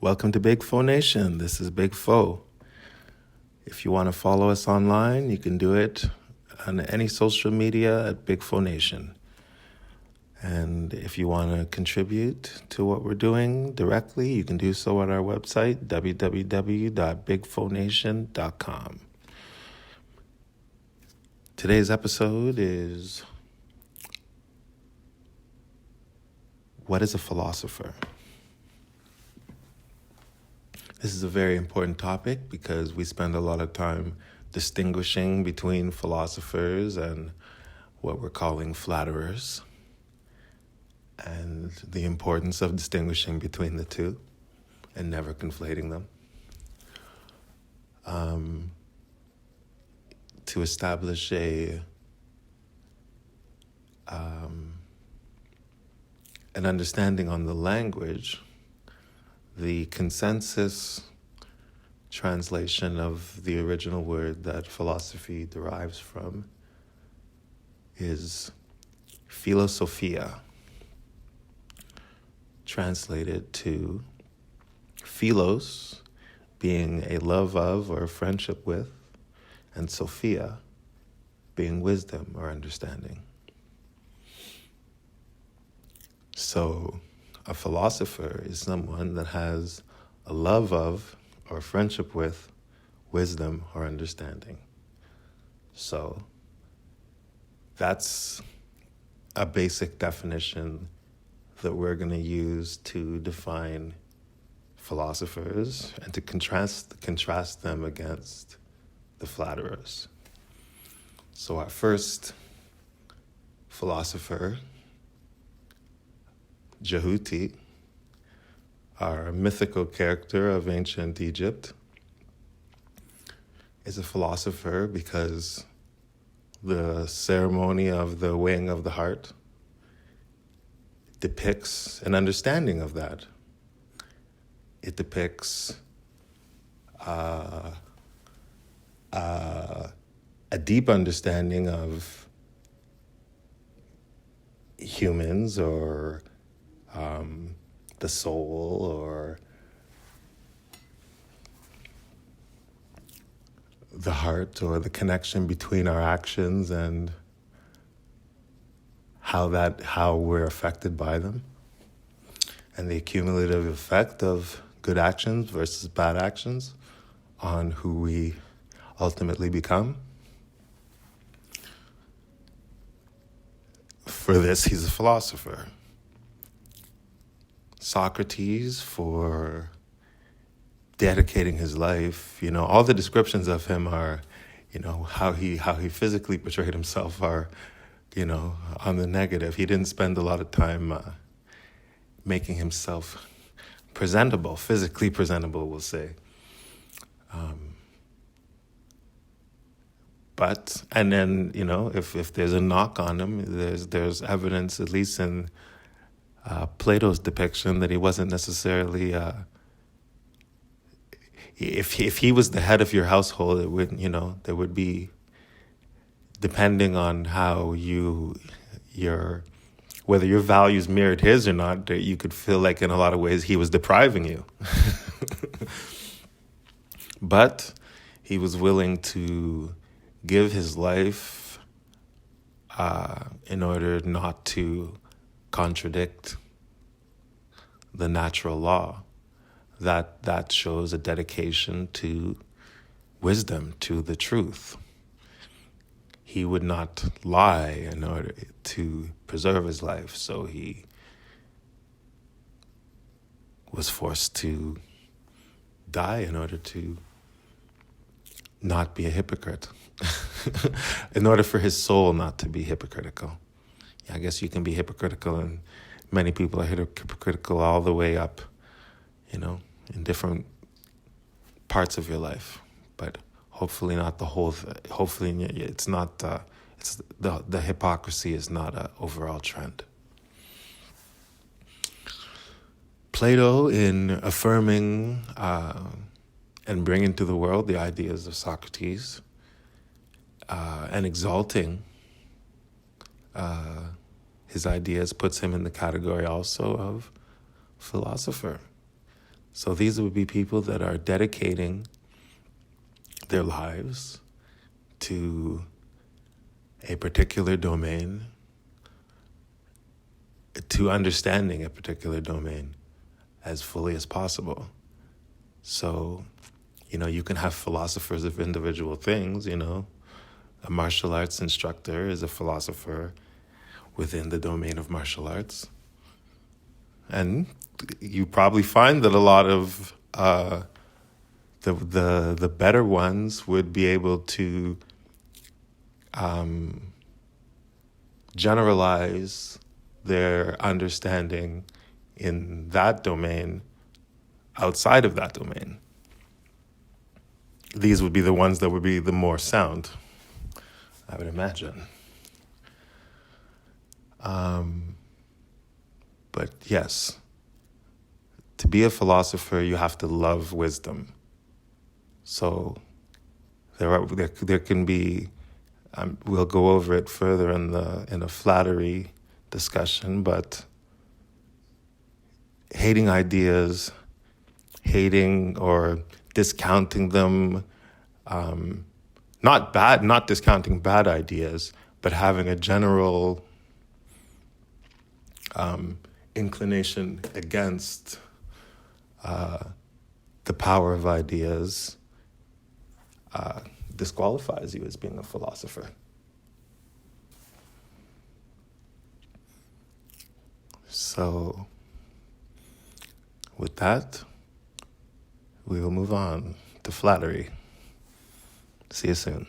Welcome to BigFoeNation. This is Big Foe. If you want to follow us online, you can do it on any social media at BigFoeNation. And if you want to contribute to what we're doing directly, you can do so at our website, www.bigfoenation.com. Today's episode is, what is a philosopher? This is a very important topic because we spend a lot of time distinguishing between philosophers and what we're calling flatterers, and the importance of distinguishing between the two and never conflating them. To establish an understanding on the language, the consensus translation of the original word that philosophy derives from is philosophia, translated to philos, being a love of or friendship with, and sophia, being wisdom or understanding. So a philosopher is someone that has a love of or friendship with wisdom or understanding. So that's a basic definition that we're going to use to define philosophers and to contrast them against the flatterers. So our first philosopher, Jehuti, our mythical character of ancient Egypt, is a philosopher because the ceremony of the weighing of the heart depicts an understanding of that. It depicts a deep understanding of humans or the soul or the heart, or the connection between our actions and how we're affected by them, and the cumulative effect of good actions versus bad actions on who we ultimately become. For this, he's a philosopher. Socrates, for dedicating his life, all the descriptions of him are, how he physically portrayed himself are, on the negative. He didn't spend a lot of time making himself presentable, physically presentable, we'll say. And then, if there's a knock on him, there's evidence, at least in Plato's depiction, that he wasn't necessarily, if he was the head of your household, it would, there would be, depending on how whether your values mirrored his or not, that you could feel like in a lot of ways he was depriving you. But he was willing to give his life in order not to contradict the natural law. That shows a dedication to wisdom, to the truth. He would not lie in order to preserve his life, so he was forced to die in order to not be a hypocrite, in order for his soul not to be hypocritical. I guess you can be hypocritical, and many people are hypocritical all the way up, in different parts of your life. But hopefully not the whole. Hopefully it's not. It's the hypocrisy is not an overall trend. Plato, in affirming and bringing to the world the ideas of Socrates, and exalting his ideas, puts him in the category also of philosopher. So these would be people that are dedicating their lives to a particular domain, to understanding a particular domain as fully as possible. So, you can have philosophers of individual things, A martial arts instructor is a philosopher within the domain of martial arts. And you probably find that a lot of the better ones would be able to generalize their understanding in that domain outside of that domain. These would be the ones that would be the more sound, I would imagine. But yes, to be a philosopher, you have to love wisdom. So there can be, we'll go over it further in a flattery discussion, but hating ideas, hating or discounting them, not discounting bad ideas, but having a general inclination against the power of ideas disqualifies you as being a philosopher. So, with that, we will move on to flattery. See you soon.